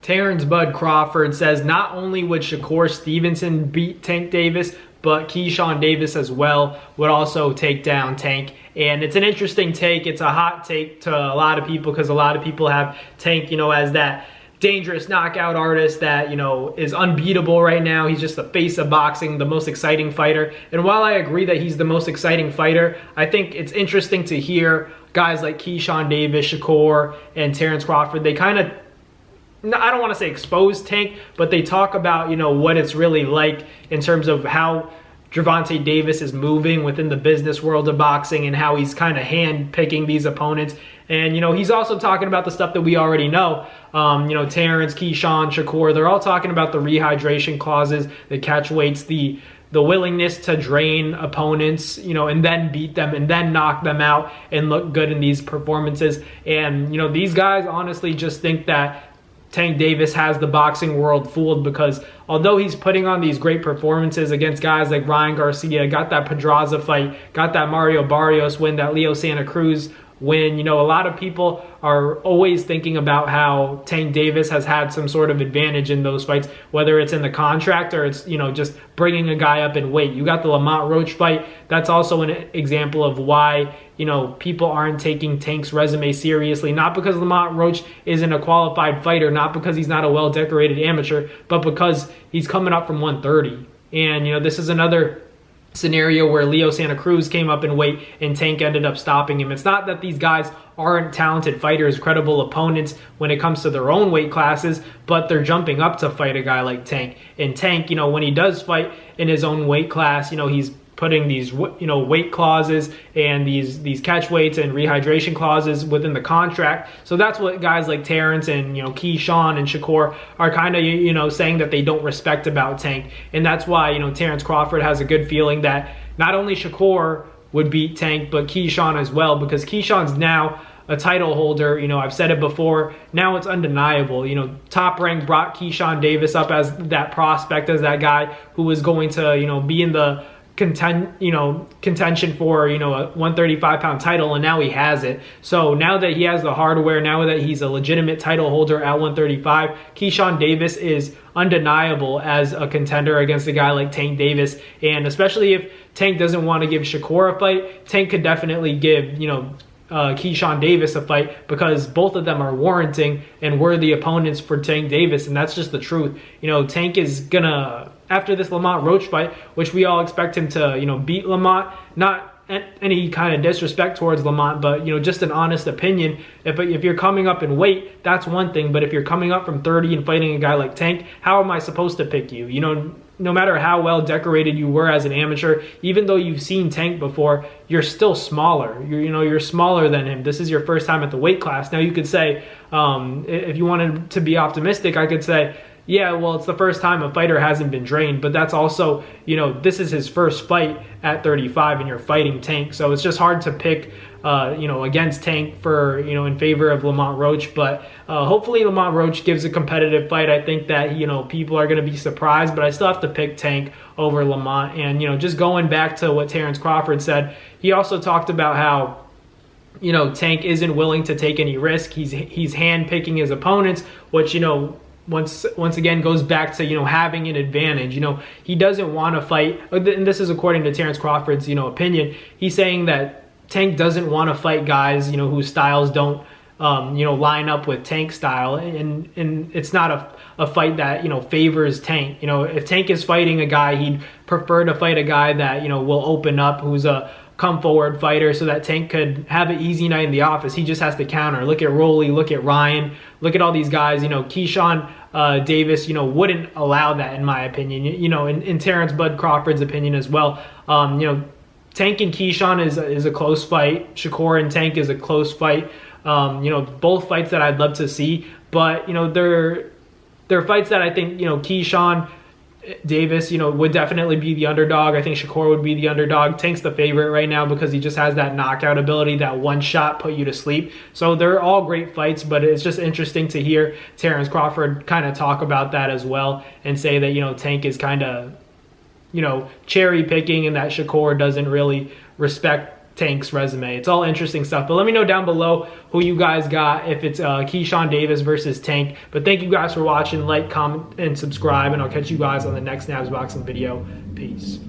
Terence Bud Crawford says not only would Shakur Stevenson beat Tank Davis, but Keyshawn Davis as well would also take down Tank. And it's an interesting take. It's a hot take to a lot of people because a lot of people have Tank, as that dangerous knockout artist that, is unbeatable right now. He's just the face of boxing, the most exciting fighter. And while I agree that he's the most exciting fighter, I think it's interesting to hear guys like Keyshawn Davis, Shakur, and Terence Crawford, they kind of, I don't want to say expose Tank, but they talk about, what it's really like in terms of how Gervonta Davis is moving within the business world of boxing and how he's kind of hand-picking these opponents. And, he's also talking about the stuff that we already know. Terence, Keyshawn, Shakur, they're all talking about the rehydration clauses, the catch weights, the willingness to drain opponents, and then beat them and then knock them out and look good in these performances. And, these guys honestly just think that Tank Davis has the boxing world fooled because although he's putting on these great performances against guys like Ryan Garcia, got that Pedraza fight, got that Mario Barrios win, that Leo Santa Cruz win, a lot of people are always thinking about how Tank Davis has had some sort of advantage in those fights, whether it's in the contract or it's, just bringing a guy up in weight. You got the Lamont Roach fight. That's also an example of why, people aren't taking Tank's resume seriously, not because Lamont Roach isn't a qualified fighter, not because he's not a well-decorated amateur, but because he's coming up from 130. And, this is another scenario where Leo Santa Cruz came up in weight and Tank ended up stopping him. It's not that these guys aren't talented fighters, credible opponents when it comes to their own weight classes, but they're jumping up to fight a guy like Tank. And Tank, when he does fight in his own weight class, he's putting these, weight clauses and these catch weights and rehydration clauses within the contract. So that's what guys like Terence and, Keyshawn and Shakur are kind of, saying that they don't respect about Tank. And that's why, Terence Crawford has a good feeling that not only Shakur would beat Tank, but Keyshawn as well, because Keyshawn's now a title holder. I've said it before. Now it's undeniable. Top Rank brought Keyshawn Davis up as that prospect, as that guy who was going to, be in the contention for, a 135-pound title, and now he has it. So now that he has the hardware, now that he's a legitimate title holder at 135, Keyshawn Davis is undeniable as a contender against a guy like Tank Davis. And especially if Tank doesn't want to give Shakur a fight, Tank could definitely give, Keyshawn Davis a fight, because both of them are warranting and worthy opponents for Tank Davis, and that's just the truth. Tank is gonna, after this Lamont Roach fight, which we all expect him to, beat Lamont, not any kind of disrespect towards Lamont, but, just an honest opinion. If you're coming up in weight, that's one thing, but if you're coming up from 30 and fighting a guy like Tank, how am I supposed to pick you? No matter how well decorated you were as an amateur, even though you've seen Tank before, you're still smaller. You're smaller than him. This is your first time at the weight class. Now you could say, if you wanted to be optimistic, I could say, yeah, well, it's the first time a fighter hasn't been drained, but that's also, this is his first fight at 35 and you're fighting Tank. So it's just hard to pick, against Tank for, in favor of Lamont Roach. But hopefully Lamont Roach gives a competitive fight. I think that, people are going to be surprised, but I still have to pick Tank over Lamont. And, just going back to what Terence Crawford said, he also talked about how, Tank isn't willing to take any risk. He's hand-picking his opponents, which, once again goes back to having an advantage. He doesn't want to fight, and this is according to Terence Crawford's opinion. He's saying that Tank doesn't want to fight guys whose styles don't line up with Tank style, and it's not a fight that favors Tank. If Tank is fighting a guy, he'd prefer to fight a guy that will open up, who's a come forward fighter, so that Tank could have an easy night in the office. He just has to counter. Look at Rolly, look at Ryan, look at all these guys. Keyshawn Davis, wouldn't allow that, in my opinion. In Terence Bud Crawford's opinion as well. Tank and Keyshawn is a close fight. Shakur and Tank is a close fight. Both fights that I'd love to see, but they're fights that I think Keyshawn Davis, would definitely be the underdog. I think Shakur would be the underdog. Tank's the favorite right now because he just has that knockout ability, that one shot put you to sleep. So they're all great fights, but it's just interesting to hear Terence Crawford kind of talk about that as well and say that, Tank is kind of, cherry picking and that Shakur doesn't really respect Tank's resume. It's all interesting stuff. But let me know down below who you guys got, if it's Keyshawn Davis versus Tank. But thank you guys for watching. Like, comment, and subscribe, and I'll catch you guys on the next Nabs Boxing video. Peace.